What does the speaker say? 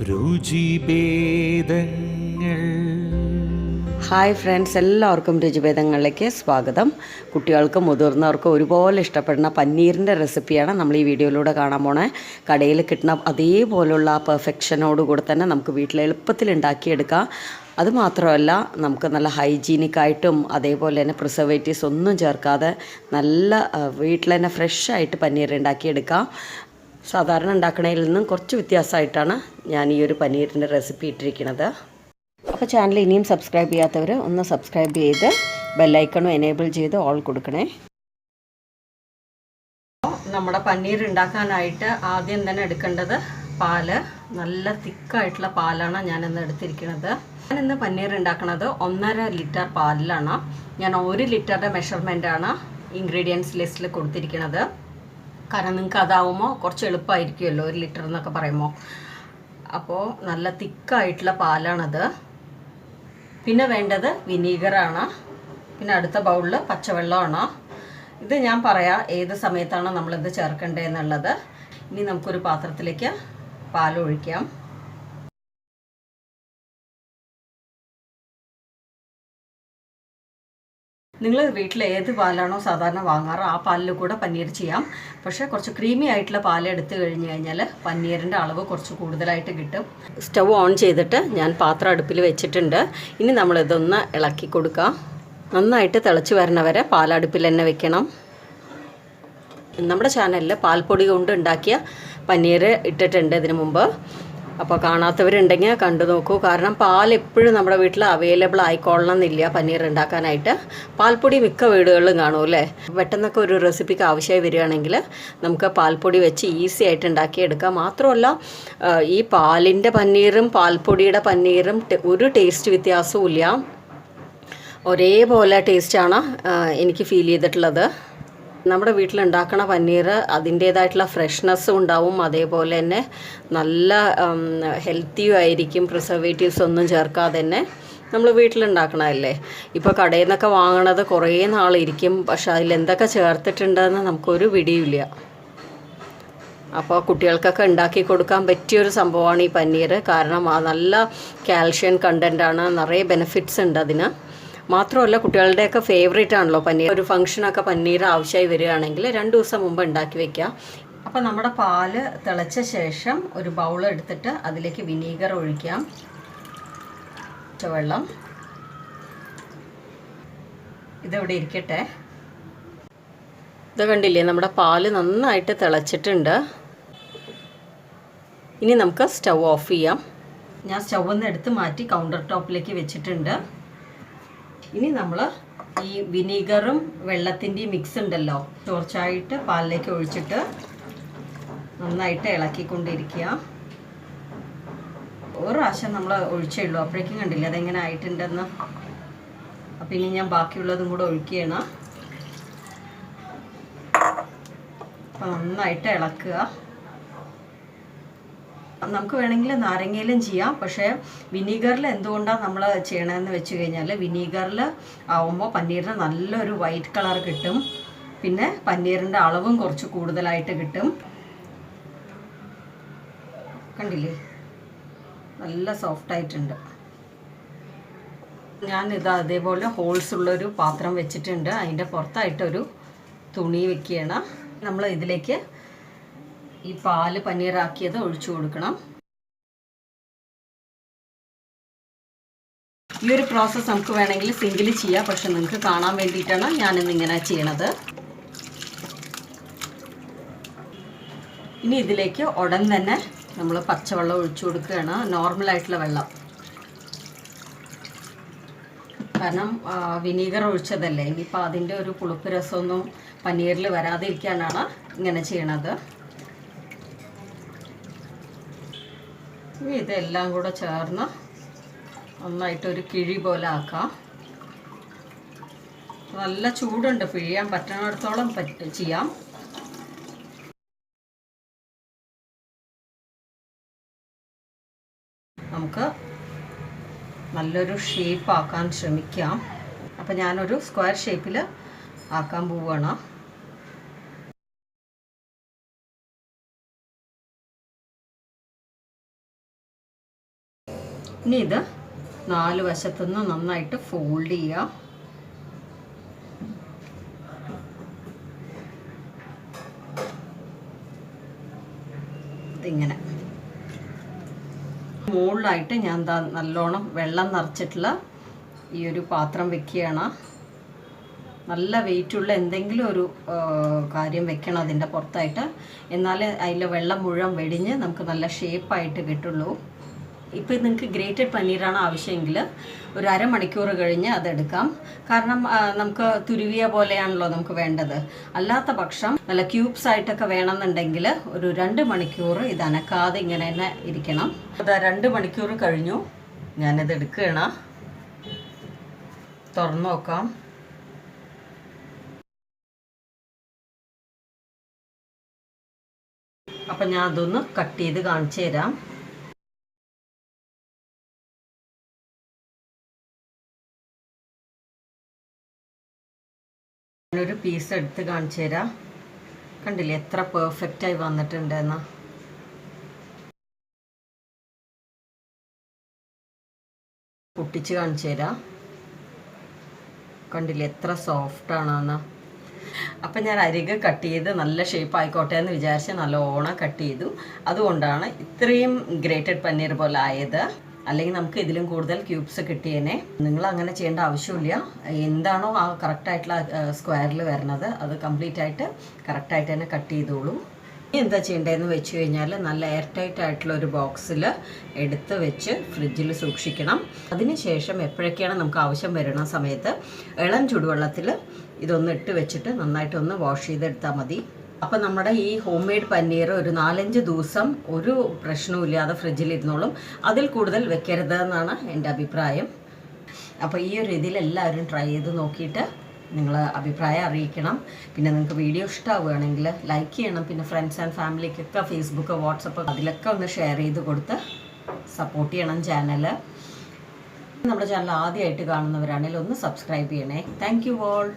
ruchibedhangal. Hi friends, എല്ലാവർക്കും രുചിഭേദങ്ങളിലേക്ക് സ്വാഗതം. കുട്ടികൾക്കും മുതിർന്നവർക്കും ഒരുപോലെ ഇഷ്ടപ്പെടുന്ന പനീറിൻ്റെ റെസിപ്പിയാണ് നമ്മൾ ഈ വീഡിയോയിലൂടെ കാണാൻ പോണേ. കടയിൽ കിട്ടുന്ന അതേപോലുള്ള പെർഫെക്ഷനോടുകൂടി തന്നെ നമുക്ക് വീട്ടിൽ എളുപ്പത്തിൽ ഉണ്ടാക്കിയെടുക്കാം. അതുമാത്രമല്ല, നമുക്ക് നല്ല ഹൈജീനിക്കായിട്ടും അതേപോലെ തന്നെ പ്രിസർവേറ്റീവ്സ് ഒന്നും ചേർക്കാതെ നല്ല വീട്ടിൽ തന്നെ ഫ്രഷായിട്ട് പനീർ ഉണ്ടാക്കിയെടുക്കാം. സാധാരണ ഉണ്ടാക്കണതിൽ നിന്നും കുറച്ച് വ്യത്യാസമായിട്ടാണ് ഞാൻ ഈ ഒരു പനീറിൻ്റെ റെസിപ്പി ഇട്ടിരിക്കുന്നത്. അപ്പോൾ ചാനൽ ഇനിയും സബ്സ്ക്രൈബ് ചെയ്യാത്തവർ ഒന്ന് സബ്സ്ക്രൈബ് ചെയ്ത് ബെല്ലൈക്കണും എനേബിൾ ചെയ്ത് ഓൾ കൊടുക്കണേ. നമ്മുടെ പനീർ ഉണ്ടാക്കാനായിട്ട് ആദ്യം തന്നെ എടുക്കേണ്ടത് പാല്. നല്ല തിക്കായിട്ടുള്ള പാലാണ് ഞാനിന്ന് എടുത്തിരിക്കുന്നത്. ഞാനിന്ന് പനീർ ഉണ്ടാക്കുന്നത് 1.5 ലിറ്റർ പാലിലാണ്. ഞാൻ 1 ലിറ്ററിൻ്റെ മെഷർമെൻറ്റാണ് ഇൻഗ്രീഡിയൻസ് ലിസ്റ്റിൽ കൊടുത്തിരിക്കുന്നത്. കാരണം നിങ്ങൾക്ക് അതാവുമ്പോൾ കുറച്ച് എളുപ്പമായിരിക്കുമല്ലോ 1 ലിറ്റർ എന്നൊക്കെ പറയുമ്പോൾ. അപ്പോൾ നല്ല തിക്കായിട്ടുള്ള പാലാണത്. പിന്നെ വേണ്ടത് വിനീഗറാണ്. പിന്നെ അടുത്ത ബൗളിൽ പച്ചവെള്ളമാണ്. ഇത് ഞാൻ പറയാം ഏത് സമയത്താണ് നമ്മളിത് ചേർക്കേണ്ടതെന്നുള്ളത്. ഇനി നമുക്കൊരു പാത്രത്തിലേക്ക് പാൽ ഒഴിക്കാം. നിങ്ങൾ വീട്ടിൽ ഏത് പാലാണോ സാധാരണ വാങ്ങാറ് ആ പാലിൽ കൂടെ പനീർ ചെയ്യാം. പക്ഷേ കുറച്ച് ക്രീമി ആയിട്ടുള്ള പാൽ എടുത്തു കഴിഞ്ഞ് കഴിഞ്ഞാൽ പനീറിൻ്റെ അളവ് കുറച്ച് കൂടുതലായിട്ട് കിട്ടും. സ്റ്റവ് ഓൺ ചെയ്തിട്ട് ഞാൻ പാത്രം അടുപ്പിൽ വെച്ചിട്ടുണ്ട്. ഇനി നമ്മളിതൊന്ന് ഇളക്കി കൊടുക്കാം. നന്നായിട്ട് തിളച്ച് വരണവരെ പാലടുപ്പിൽ തന്നെ വെക്കണം. നമ്മുടെ ചാനലിൽ പാൽപ്പൊടി കൊണ്ട് ഉണ്ടാക്കിയ പനീർ ഇട്ടിട്ടുണ്ട് ഇതിനു മുമ്പ്. അപ്പോൾ കാണാത്തവരുണ്ടെങ്കിൽ കണ്ടു നോക്കൂ. കാരണം പാൽ എപ്പോഴും നമ്മുടെ വീട്ടിൽ അവൈലബിൾ ആയിക്കൊള്ളണം എന്നില്ല പനീർ ഉണ്ടാക്കാനായിട്ട്. പാൽപ്പൊടി മിക്ക വീടുകളിലും കാണും അല്ലേ. പെട്ടെന്നൊക്കെ ഒരു റെസിപ്പിക്ക് ആവശ്യമായി വരികയാണെങ്കിൽ നമുക്ക് പാൽപ്പൊടി വെച്ച് ഈസി ആയിട്ട് ഉണ്ടാക്കിയെടുക്കാം. മാത്രമല്ല, ഈ പാലിൻ്റെ പനീറും പാൽപ്പൊടിയുടെ പനീറും ഒരു ടേസ്റ്റ് വ്യത്യാസവും ഇല്ല. ഒരേപോലെ ടേസ്റ്റാണ് എനിക്ക് ഫീൽ ചെയ്തിട്ടുള്ളത്. നമ്മുടെ വീട്ടിലുണ്ടാക്കണ പനീർ അതിൻ്റേതായിട്ടുള്ള ഫ്രഷ്നെസ്സും ഉണ്ടാവും. അതേപോലെ തന്നെ നല്ല ഹെൽത്തിയും ആയിരിക്കും. പ്രിസർവേറ്റീവ്സ് ഒന്നും ചേർക്കാതെ തന്നെ നമ്മൾ വീട്ടിലുണ്ടാക്കണതല്ലേ. ഇപ്പോൾ കടയിൽ നിന്നൊക്കെ വാങ്ങണത് കുറേ നാളിരിക്കും. പക്ഷെ അതിലെന്തൊക്കെ ചേർത്തിട്ടുണ്ടെന്ന് നമുക്കൊരു പിടിയില്ല. അപ്പോൾ കുട്ടികൾക്കൊക്കെ ഉണ്ടാക്കി കൊടുക്കാൻ പറ്റിയൊരു സംഭവമാണ് ഈ പനീർ. കാരണം നല്ല കാൽഷ്യം കണ്ടൻ്റാണ്, നിറയെ ബെനിഫിറ്റ്സ് ഉണ്ട് അതിന്. മാത്രമല്ല, കുട്ടികളുടെയൊക്കെ ഫേവറേറ്റ് ആണല്ലോ പനീർ. ഒരു ഫംഗ്ഷനൊക്കെ പനീർ ആവശ്യമായി വരികയാണെങ്കിൽ 2 ദിവസം മുമ്പ് ഉണ്ടാക്കി വെക്കുക. അപ്പോൾ നമ്മുടെ പാല് തിളച്ച ശേഷം ഒരു ബൗൾ എടുത്തിട്ട് അതിലേക്ക് വിനീഗർ ഒഴിക്കാം. വെള്ളം ഇതിവിടെ ഇരിക്കട്ടെ. ഇത് കണ്ടില്ലേ, നമ്മുടെ പാല് നന്നായിട്ട് തിളച്ചിട്ടുണ്ട്. ഇനി നമുക്ക് സ്റ്റൗ ഓഫ് ചെയ്യാം. ഞാൻ സ്റ്റൗവിൽ നിന്ന് എടുത്ത് മാറ്റി കൗണ്ടർ ടോപ്പിലേക്ക് വെച്ചിട്ടുണ്ട്. ഇനി നമ്മൾ ഈ വിനീഗറും വെള്ളത്തിൻ്റെയും മിക്സ് ഉണ്ടല്ലോ, കുറച്ചായിട്ട് പാലിലേക്ക് ഒഴിച്ചിട്ട് നന്നായിട്ട് ഇളക്കിക്കൊണ്ടിരിക്കുക. ഒരു പ്രാവശ്യം നമ്മൾ ഒഴിച്ചേ ഉള്ളൂ, അപ്പോഴേക്കും കണ്ടില്ല അതെങ്ങനെ ആയിട്ടുണ്ടെന്ന്. അപ്പം ഇനി ഞാൻ ബാക്കിയുള്ളതും കൂടെ ഒഴിക്കുകയാണ്. അപ്പം നന്നായിട്ട് ഇളക്കുക. നമുക്ക് വേണമെങ്കിൽ നാരങ്ങയിലും ചെയ്യാം. പക്ഷേ വിനീഗറിൽ എന്തുകൊണ്ടാണ് നമ്മൾ ചെയ്യണമെന്ന് വെച്ച് കഴിഞ്ഞാൽ, വിനീഗറിൽ ആവുമ്പോൾ പനീറിന് നല്ലൊരു വൈറ്റ് കളർ കിട്ടും. പിന്നെ പനീറിൻ്റെ അളവും കുറച്ച് കൂടുതലായിട്ട് കിട്ടും. കണ്ടില്ലേ, നല്ല സോഫ്റ്റായിട്ടുണ്ട്. ഞാനിത് അതേപോലെ ഹോൾസ് ഉള്ളൊരു പാത്രം വെച്ചിട്ടുണ്ട്. അതിൻ്റെ പുറത്തായിട്ടൊരു തുണി വെക്കുകയാണ്. നമ്മൾ ഇതിലേക്ക് ഈ പാല് പനീറാക്കിയത് ഒഴിച്ചു കൊടുക്കണം. ഈ ഒരു പ്രോസസ്സ് നമുക്ക് വേണമെങ്കിൽ സിങ്കിൽ ചെയ്യാം. പക്ഷെ നിങ്ങൾക്ക് കാണാൻ വേണ്ടിയിട്ടാണ് ഞാനിന്നിങ്ങനെ ചെയ്യണത്. ഇനി ഇതിലേക്ക് ഉടൻ തന്നെ നമ്മൾ പച്ചവെള്ളം ഒഴിച്ചു കൊടുക്കുകയാണ്. നോർമലായിട്ടുള്ള വെള്ളം. കാരണം വിനീഗർ ഒഴിച്ചതല്ലേ. ഇനിയിപ്പോൾ അതിൻ്റെ ഒരു പുളിപ്പ് രസമൊന്നും പനീറിൽ വരാതിരിക്കാനാണ് ഇങ്ങനെ ചെയ്യണത്. ഇനി ഇതെല്ലാം കൂടെ ചേർന്ന് നന്നായിട്ടൊരു കിഴി പോലെ ആക്കാം. നല്ല ചൂടുണ്ട്, പിഴിയാൻ പറ്റുന്നിടത്തോളം ചെയ്യാം. നമുക്ക് നല്ലൊരു ഷേപ്പ് ആക്കാൻ ശ്രമിക്കാം. അപ്പം ഞാനൊരു സ്ക്വയർ ഷേപ്പിൽ ആക്കാൻ പോവുകയാണ്. ഇനി ഇത് 4 വശത്തുനിന്ന് നന്നായിട്ട് ഫോൾഡ് ചെയ്യുക. ഇതിങ്ങനെ മുകളിലായിട്ട് ഞാൻ നല്ലോണം വെള്ളം നിറച്ചിട്ടുള്ള ഈ ഒരു പാത്രം വെക്കുകയാണ്. നല്ല വെയിറ്റുള്ള എന്തെങ്കിലും ഒരു കാര്യം വെക്കണം അതിൻ്റെ പുറത്തായിട്ട്. എന്നാലേ അതിൽ വെള്ളം മുഴുവൻ വെടിഞ്ഞ് നമുക്ക് നല്ല ഷേപ്പായിട്ട് കിട്ടുള്ളൂ. ഇപ്പോൾ നിങ്ങൾക്ക് ഗ്രേറ്റഡ് പനീറാണ് ആവശ്യമെങ്കിൽ ഒരു അരമണിക്കൂർ കഴിഞ്ഞ് അതെടുക്കാം. കാരണം നമുക്ക് തുരുവിയ പോലെയാണല്ലോ നമുക്ക് വേണ്ടത്. അല്ലാത്ത പക്ഷം നല്ല ക്യൂബ്സ് ആയിട്ടൊക്കെ വേണമെന്നുണ്ടെങ്കിൽ ഒരു 2 മണിക്കൂർ ഇത് അനക്കാതെ ഇങ്ങനെ തന്നെ ഇരിക്കണം. അത് 2 മണിക്കൂർ കഴിഞ്ഞു. ഞാനിത് എടുക്കുകയാണ്. തുറന്നു നോക്കാം. അപ്പം ഞാൻ അതൊന്ന് കട്ട് ചെയ്ത് കാണിച്ചു തരാം. ഒരു പീസ് എടുത്ത് കാണിച്ചു തരാം. കണ്ടില്ലേ എത്ര പെർഫെക്റ്റായി വന്നിട്ടുണ്ടെന്ന്. പൊട്ടിച്ച് കാണിച്ചു തരാം. കണ്ടില്ലേ എത്ര സോഫ്റ്റാണെന്ന്. അപ്പം ഞാൻ അരികെ കട്ട് ചെയ്ത് നല്ല ഷേപ്പ് ആയിക്കോട്ടെ എന്ന് വിചാരിച്ച് നല്ലോണം കട്ട് ചെയ്തു. അതുകൊണ്ടാണ് ഇത്രയും ഗ്രേറ്റഡ് പനീർ പോലെ ആയത്. അല്ലെങ്കിൽ നമുക്ക് ഇതിലും കൂടുതൽ ക്യൂബ്സ് കിട്ടിയേനെ. നിങ്ങൾ അങ്ങനെ ചെയ്യേണ്ട ആവശ്യമില്ല. എന്താണോ ആ കറക്റ്റായിട്ടുള്ള സ്ക്വയറിൽ വരുന്നത് അത് കംപ്ലീറ്റ് ആയിട്ട് കറക്റ്റായിട്ട് തന്നെ കട്ട് ചെയ്തോളൂ. ഇനി എന്താ ചെയ്യേണ്ടതെന്ന് വെച്ച് കഴിഞ്ഞാൽ നല്ല എയർ ടൈറ്റ് ആയിട്ടുള്ള ഒരു ബോക്സിൽ എടുത്ത് വെച്ച് ഫ്രിഡ്ജിൽ സൂക്ഷിക്കണം. അതിനുശേഷം എപ്പോഴൊക്കെയാണ് നമുക്ക് ആവശ്യം വരുന്ന സമയത്ത് ഇളം ചൂടുവെള്ളത്തിൽ ഇതൊന്ന് ഇട്ട് വെച്ചിട്ട് നന്നായിട്ടൊന്ന് വാഷ് ചെയ്തെടുത്താൽ മതി. അപ്പം നമ്മുടെ ഈ ഹോം മെയ്ഡ് പനീർ ഒരു 4-5 ദിവസം ഒരു പ്രശ്നവുമില്ലാതെ ഫ്രിഡ്ജിലിരുന്നോളും. അതിൽ കൂടുതൽ വെക്കരുത് എന്നാണ് എൻ്റെ അഭിപ്രായം. അപ്പോൾ ഈ ഒരു രീതിയിൽ എല്ലാവരും ട്രൈ ചെയ്ത് നോക്കിയിട്ട് നിങ്ങൾ അഭിപ്രായം അറിയിക്കണം. പിന്നെ നിങ്ങൾക്ക് വീഡിയോ ഇഷ്ടമാവുകയാണെങ്കിൽ ലൈക്ക് ചെയ്യണം. പിന്നെ ഫ്രണ്ട്സ് ആൻഡ് ഫാമിലിക്കൊക്കെ ഫേസ്ബുക്ക്, വാട്സപ്പ് അതിലൊക്കെ ഒന്ന് ഷെയർ ചെയ്ത് കൊടുത്ത് സപ്പോർട്ട് ചെയ്യണം ചാനൽ. നമ്മുടെ ചാനൽ ആദ്യമായിട്ട് കാണുന്നവരാണെങ്കിൽ ഒന്ന് സബ്സ്ക്രൈബ് ചെയ്യണേ. Thank you all.